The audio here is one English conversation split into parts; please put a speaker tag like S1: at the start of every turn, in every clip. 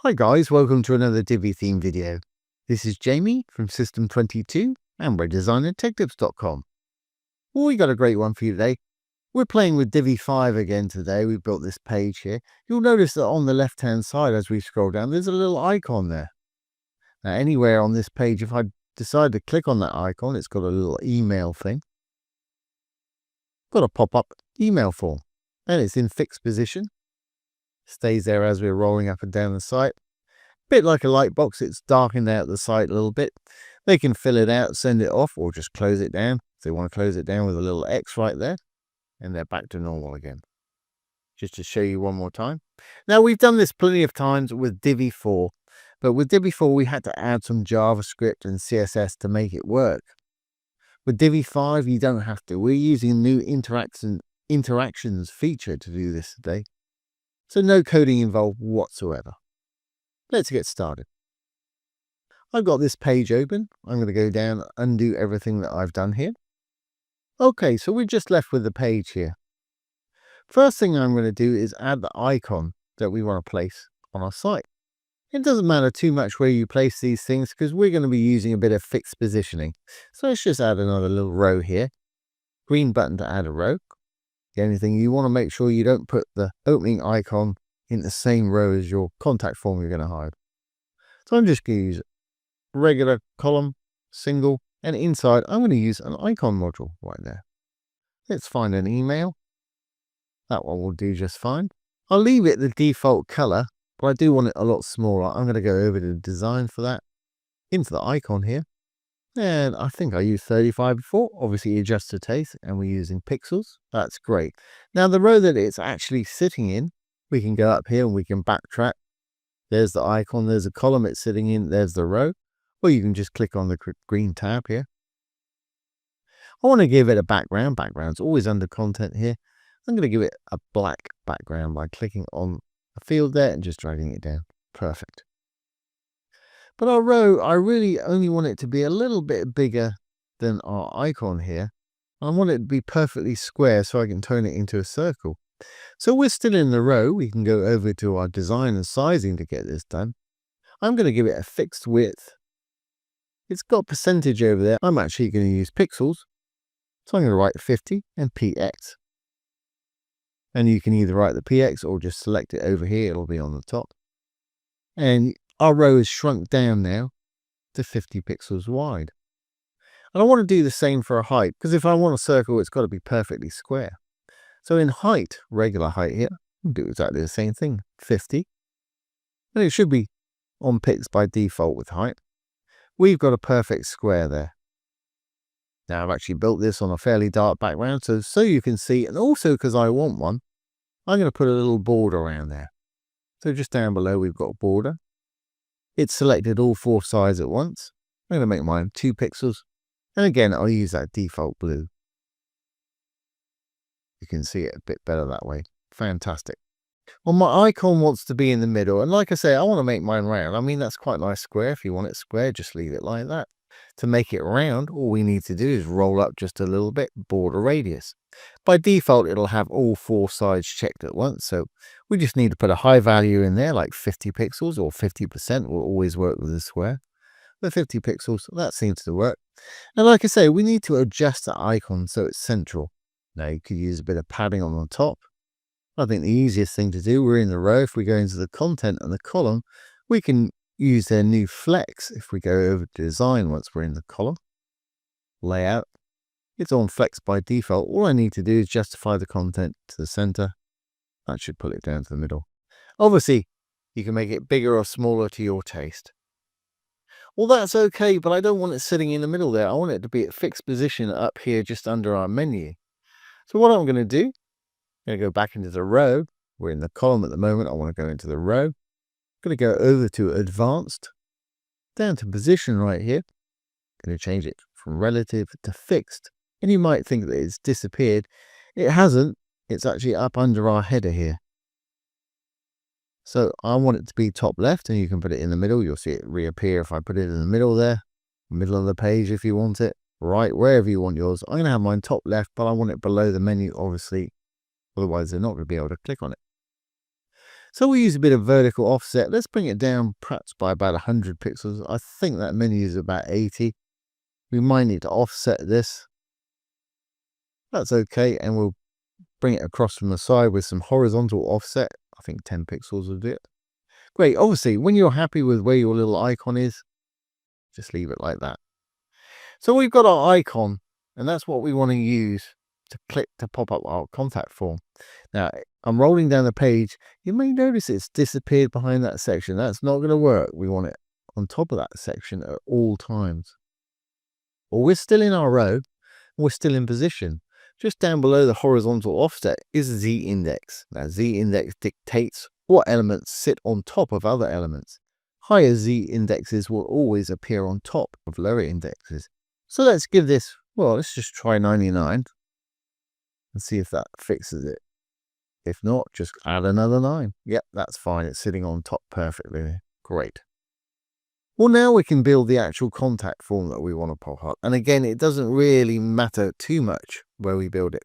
S1: Hi guys, welcome to another Divi theme video. This is Jamie from System 22 and we're designertechtips.com. Well, we got a great one for you today. We're playing with Divi 5 again today. We built this page here. You'll notice that on the left hand side as we scroll down, there's a little icon there. Now anywhere on this page, if I decide to click on that icon, it's got a little email thing. Got a pop-up email form and it's in fixed position. Stays there as we're rolling up and down the site. Bit like a light box, it's darkened out the site a little bit. They can fill it out, send it off, or just close it down. If they want to close it down with a little X right there, and they're back to normal again. Just to show you one more time. Now, we've done this plenty of times with Divi 4, but with Divi 4, we had to add some JavaScript and CSS to make it work. With Divi 5, you don't have to. We're using a new interactions feature to do this today. So no coding involved whatsoever. Let's get started. I've got this page open. I'm going to go down, undo everything that I've done here. Okay, so we're just left with the page here. First thing I'm going to do is add the icon that we want to place on our site. It doesn't matter too much where you place these things because we're going to be using a bit of fixed positioning. So let's just add another little row here. Green button to add a row. The only thing you want to make sure you don't put the opening icon in the same row as your contact form you're going to hide. So I'm just going to use regular column, single, and inside I'm going to use an icon module right there. Let's find an email. That one will do just fine. I'll leave it the default color, but I do want it a lot smaller. I'm going to go over to design for that, into the icon here. And I think I used 35 before. Obviously adjust to taste, and we're using pixels. That's great. Now the row that it's actually sitting in, we can go up here and we can backtrack. There's the icon, there's a column it's sitting in, there's the row. Or you can just click on the green tab here. I want to give it a background. Background's always under content here. I'm going to give it a black background by clicking on a field there and just dragging it down. Perfect. But our row, I really only want it to be a little bit bigger than our icon here. I want it to be perfectly square so I can turn it into a circle. So we're still in the row. We can go over to our design and sizing to get this done. I'm going to give it a fixed width. It's got percentage over there. I'm actually going to use pixels. So I'm going to write 50 and px. And you can either write the px or just select it over here. It'll be on the top. And our row is shrunk down now to 50 pixels wide. And I want to do the same for a height, because if I want a circle, it's got to be perfectly square. So in height, regular height here, we'll do exactly the same thing, 50. And it should be on pix by default with height. We've got a perfect square there. Now I've actually built this on a fairly dark background, so you can see, and also because I want one, I'm going to put a little border around there. So just down below we've got a border. It's selected all four sides at once. I'm going to make mine 2 pixels. And again, I'll use that default blue. You can see it a bit better that way. Fantastic. Well, my icon wants to be in the middle. And like I say, I want to make mine round. I mean, that's quite a nice square. If you want it square, just leave it like that. To make it round, all we need to do is roll up just a little bit, border radius. By default, it'll have all 4 sides checked at once. So we just need to put a high value in there, like 50 pixels or 50% will always work with the square. The 50 pixels, that seems to work. And like I say, we need to adjust the icon so it's central. Now you could use a bit of padding on the top. I think the easiest thing to do, we're in the row. If we go into the content and the column, we can use their new flex. If we go over to design once we're in the column, layout, it's on flex by default. All I need to do is justify the content to the center. That should pull it down to the middle. Obviously, you can make it bigger or smaller to your taste. Well, that's okay, but I don't want it sitting in the middle there. I want it to be at fixed position up here just under our menu. So what I'm going to do, I'm going to go back into the row. We're in the column at the moment. I want to go into the row. I'm going to go over to advanced, down to position right here. I'm going to change it from relative to fixed. And you might think that it's disappeared. It hasn't. It's actually up under our header here. So I want it to be top left, and you can put it in the middle. You'll see it reappear if I put it in the middle there. Middle of the page if you want it. Right, wherever you want yours. I'm going to have mine top left, but I want it below the menu, obviously. Otherwise, they're not going to be able to click on it. So we'll use a bit of vertical offset. Let's bring it down perhaps by about 100 pixels. I think that menu is about 80. We might need to offset this. That's okay. And we'll bring it across from the side with some horizontal offset. I think 10 pixels will do it. Great. Obviously, when you're happy with where your little icon is, just leave it like that. So we've got our icon, and that's what we want to use to click to pop up our contact form. Now, I'm rolling down the page. You may notice it's disappeared behind that section. That's not going to work. We want it on top of that section at all times. Well, we're still in our row. We're still in position. Just down below the horizontal offset is z-index. Now, z-index dictates what elements sit on top of other elements. Higher z-indexes will always appear on top of lower indexes. So let's give this, well, let's just try 99 and see if that fixes it. If not, just add another 9. Yep, that's fine. It's sitting on top perfectly. Great. Well, now we can build the actual contact form that we want to pop up. And again, it doesn't really matter too much where we build it.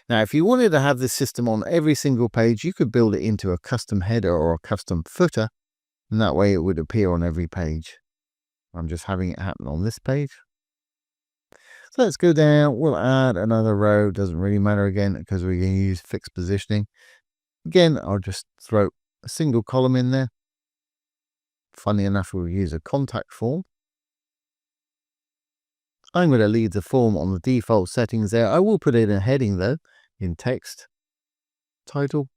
S1: Now, if you wanted to have this system on every single page, you could build it into a custom header or a custom footer. And that way it would appear on every page. I'm just having it happen on this page. So let's go down. We'll add another row. Doesn't really matter again because we're going to use fixed positioning. Again, I'll just throw a single column in there. Funny enough, we'll use a contact form. I'm going to leave the form on the default settings there. I will put in a heading though, in text, title,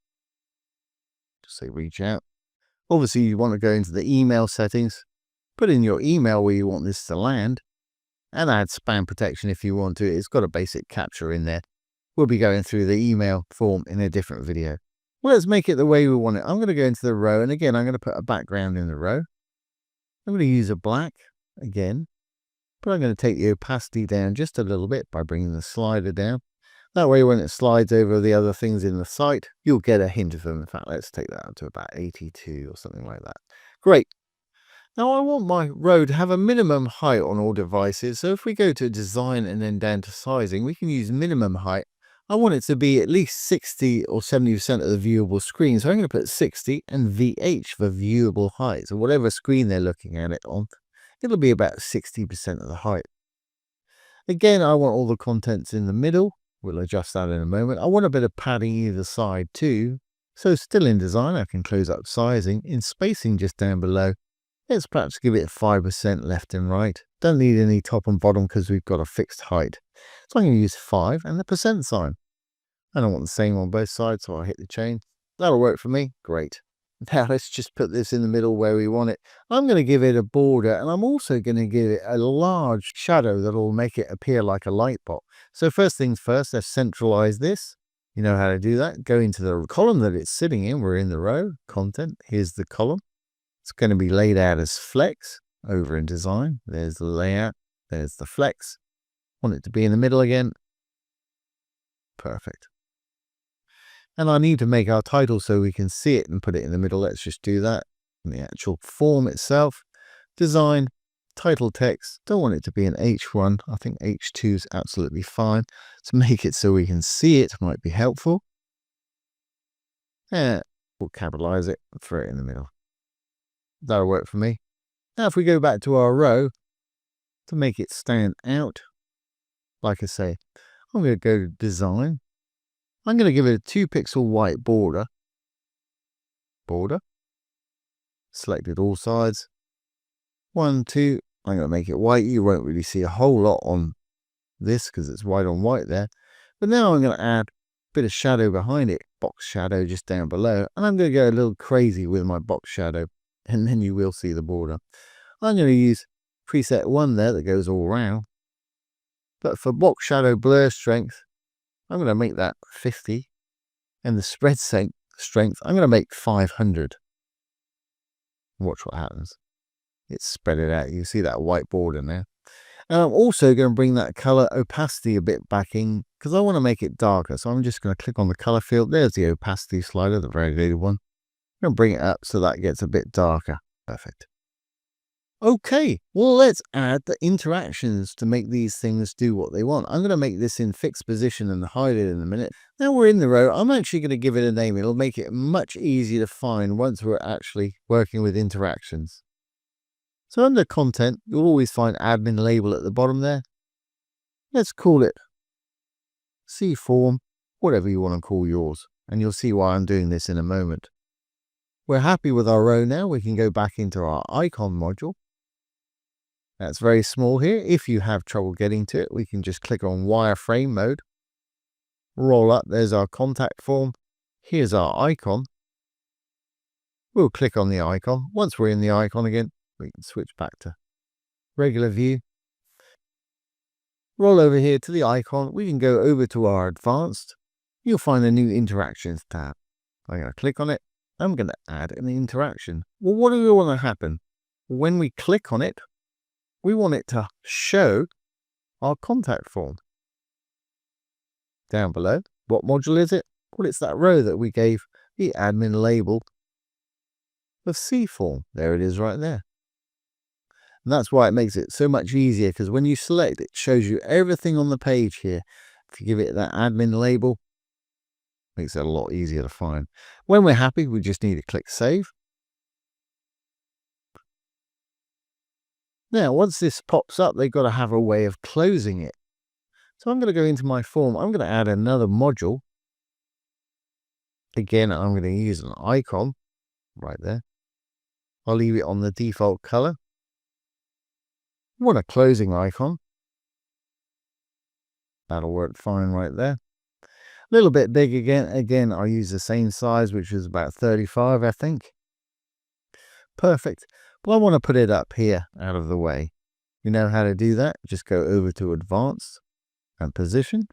S1: just say reach out. Obviously, you want to go into the email settings, put in your email where you want this to land, and add spam protection if you want to. It's got a basic capture in there. We'll be going through the email form in a different video. Well, let's make it the way we want it. I'm going to go into the row, and again, I'm going to put a background in the row. I'm going to use a black again, but I'm going to take the opacity down just a little bit by bringing the slider down. That way, when it slides over the other things in the site, you'll get a hint of them. In fact, let's take that up to about 82 or something like that. Great. Now, I want my row to have a minimum height on all devices. So if we go to design and then down to sizing, we can use minimum height. I want it to be at least 60 or 70% of the viewable screen. So I'm going to put 60 and VH for viewable height. So whatever screen they're looking at it on, it'll be about 60% of the height. Again, I want all the contents in the middle. We'll adjust that in a moment. I want a bit of padding either side too. So still in design, I can close up sizing. In spacing just down below, let's perhaps give it 5% left and right. Don't need any top and bottom because we've got a fixed height. So I'm going to use 5 and the percent sign. I don't want the same on both sides, so I'll hit the chain. That'll work for me. Great. Now let's just put this in the middle where we want it. I'm going to give it a border, and I'm also going to give it a large shadow that will make it appear like a light box. So first things first, let's centralize this. You know how to do that. Go into the column that it's sitting in. We're in the row, content. Here's the column. It's going to be laid out as flex over in design. There's the layout. There's the flex. Want it to be in the middle again. Perfect. And I need to make our title so we can see it and put it in the middle. Let's just do that. And the actual form itself, design, title text. Don't want it to be an H1. I think H2 is absolutely fine. To make it so we can see it might be helpful. And we'll capitalize it and throw it in the middle. That'll work for me. Now if we go back to our row, to make it stand out, like I say, I'm going to go to design. I'm going to give it a 2-pixel white border. Selected all sides. 1, 2. I'm going to make it white. You won't really see a whole lot on this because it's white on white there. But now I'm going to add a bit of shadow behind it. Box shadow just down below. And I'm going to go a little crazy with my box shadow. And then you will see the border. I'm going to use preset 1 there that goes all around. But for box shadow blur strength, I'm going to make that 50. And the spread strength, I'm going to make 500. Watch what happens. It's spread it out. You see that white border now. And I'm also going to bring that color opacity a bit back in because I want to make it darker. So I'm just going to click on the color field. There's the opacity slider, the variegated one. I'm going to bring it up so that gets a bit darker. Perfect. Okay, well, let's add the interactions to make these things do what they want. I'm going to make this in fixed position and hide it in a minute. Now we're in the row. I'm actually going to give it a name. It'll make it much easier to find once we're actually working with interactions. So under content, you'll always find admin label at the bottom there. Let's call it C form, whatever you want to call yours. And you'll see why I'm doing this in a moment. We're happy with our row now. We can go back into our icon module. That's very small here. If you have trouble getting to it, we can just click on wireframe mode. Roll up, there's our contact form. Here's our icon. We'll click on the icon. Once we're in the icon again, we can switch back to regular view. Roll over here to the icon. We can go over to our advanced. You'll find a new interactions tab. I'm going to click on it. I'm going to add an interaction. Well, what do we want to happen? When we click on it, we want it to show our contact form. Down below, what module is it? Well, it's that row that we gave the admin label of C form. There it is right there. And that's why it makes it so much easier, because when you select, it shows you everything on the page here. If you give it that admin label, it makes it a lot easier to find. When we're happy, we just need to click save. Now, once this pops up, they've got to have a way of closing it. So I'm going to go into my form. I'm going to add another module. Again, I'm going to use an icon right there. I'll leave it on the default color. I want a closing icon. That'll work fine right there. A little bit big again. Again, I'll use the same size, which is about 35, I think. Perfect. But I want to put it up here out of the way. You know how to do that. Just go over to Advanced and Position.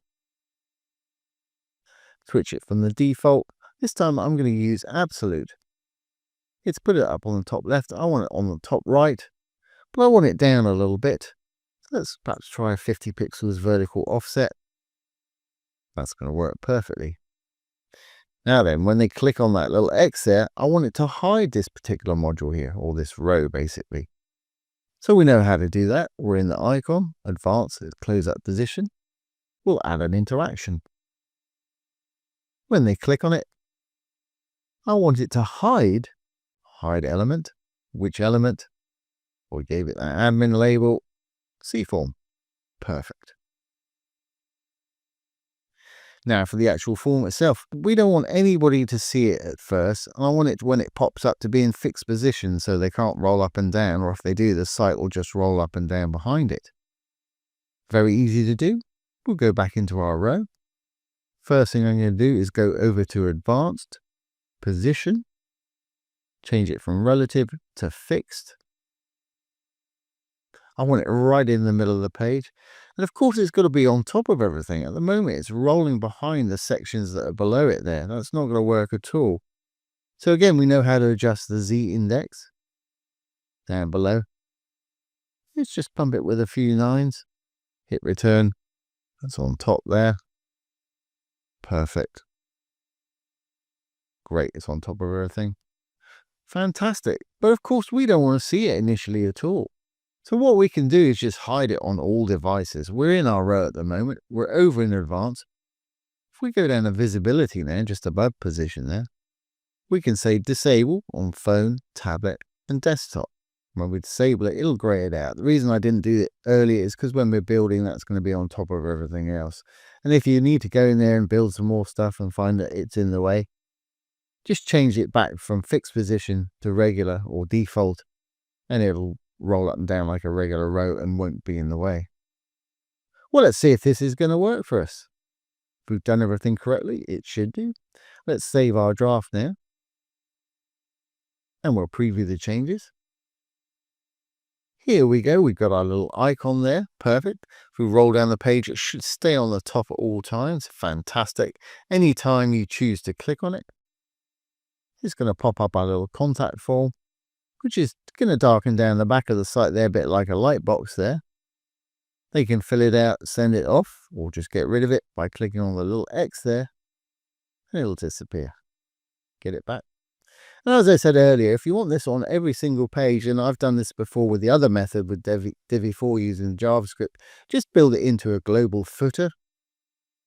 S1: Switch it from the default. This time I'm going to use Absolute. It's put it up on the top left. I want it on the top right, but I want it down a little bit. So let's perhaps try 50 pixels vertical offset. That's going to work perfectly. Now then, when they click on that little X there, I want it to hide this particular module here, or this row basically. So we know how to do that. We're in the icon, Advanced, close up position. We'll add an interaction. When they click on it, I want it to hide element. Which element? We gave it that admin label, C form. Perfect. Now for the actual form itself, we don't want anybody to see it at first. I want it, when it pops up, to be in fixed position so they can't roll up and down, or if they do, the site will just roll up and down behind it. Very easy to do. We'll go back into our row. First thing I'm going to do is go over to Advanced, Position, change it from relative to fixed. I want it right in the middle of the page. And of course, it's got to be on top of everything. At the moment, it's rolling behind the sections that are below it there. That's not going to work at all. So again, we know how to adjust the Z index down below. Let's just pump it with a few nines. Hit return. That's on top there. Perfect. Great. It's on top of everything. Fantastic. But of course, we don't want to see it initially at all. So what we can do is just hide it on all devices. We're in our row at the moment. We're over in Advanced. If we go down to visibility there, just above position there, we can say disable on phone, tablet, and desktop. When we disable it, it'll grey it out. The reason I didn't do it earlier is because when we're building, that's going to be on top of everything else. And if you need to go in there and build some more stuff and find that it's in the way, just change it back from fixed position to regular or default, and it'll roll up and down like a regular row and won't be in the way. Well, let's see if this is going to work for us. If we've done everything correctly, it should do. Let's save our draft now. And we'll preview the changes. Here we go. We've got our little icon there. Perfect. If we roll down the page, it should stay on the top at all times. Fantastic. Anytime you choose to click on it, it's going to pop up our little contact form, which is going to darken down the back of the site there, a bit like a light box there. They can fill it out, send it off, or just get rid of it by clicking on the little X there, and it'll disappear. Get it back. And as I said earlier, if you want this on every single page, and I've done this before with the other method with Divi 4 using JavaScript, just build it into a global footer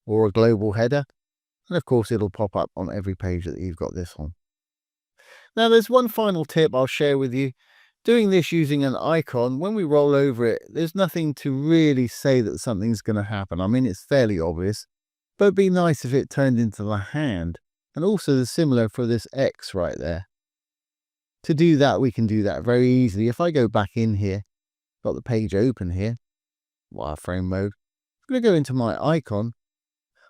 S1: or a global header. And of course, it'll pop up on every page that you've got this on. Now, there's one final tip I'll share with you. Doing this using an icon, when we roll over it, there's nothing to really say that something's going to happen. I mean, it's fairly obvious, but it'd be nice if it turned into the hand. And also the similar for this X right there. To do that, we can do that very easily. If I go back in here, got the page open here, wireframe mode, I'm going to go into my icon.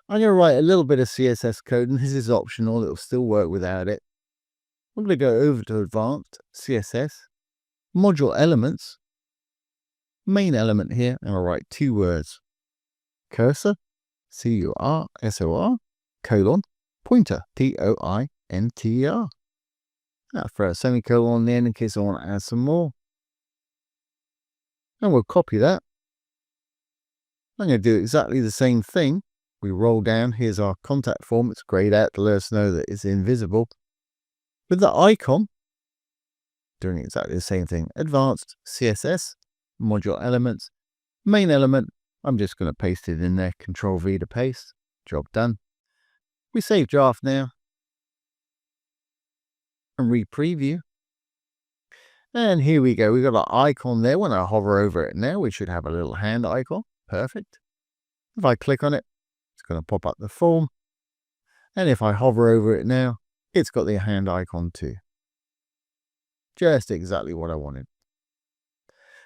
S1: I'm going to write a little bit of CSS code, and this is optional. It'll still work without it. I'm going to go over to Advanced CSS, Module Elements, main element here, and I'll write 2 words. Cursor, C-U-R-S-O-R, colon, pointer, P-O-I-N-T-E-R. Now throw a semicolon on the end in case I want to add some more. And we'll copy that. I'm going to do exactly the same thing. We roll down. Here's our contact form. It's grayed out to let us know that it's invisible. With the icon, doing exactly the same thing. Advanced CSS, module elements, main element. I'm just going to paste it in there. Control V to paste. Job done. We save draft now. And re-preview. And here we go. We've got an icon there. When I hover over it now, we should have a little hand icon. Perfect. If I click on it, it's going to pop up the form. And if I hover over it now, it's got the hand icon too. Just exactly what I wanted.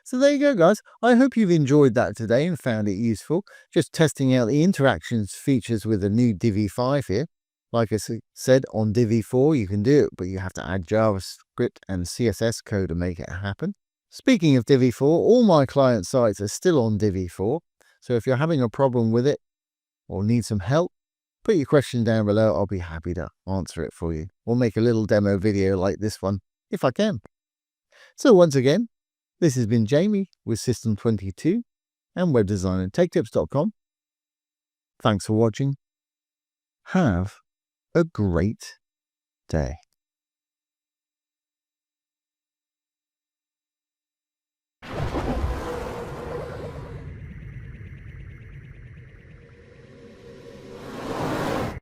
S1: So there you go, guys. I hope you've enjoyed that today and found it useful. Just testing out the interactions features with the new Divi 5 here. Like I said, on Divi 4 you can do it, but you have to add JavaScript and CSS code to make it happen. Speaking of Divi 4, all my client sites are still on Divi 4. So if you're having a problem with it or need some help, put your question down below. I'll be happy to answer it for you. Or make a little demo video like this one, if I can. So once again, this has been Jamie with System 22 and webdesignandtechtips.com. Thanks for watching. Have a great day.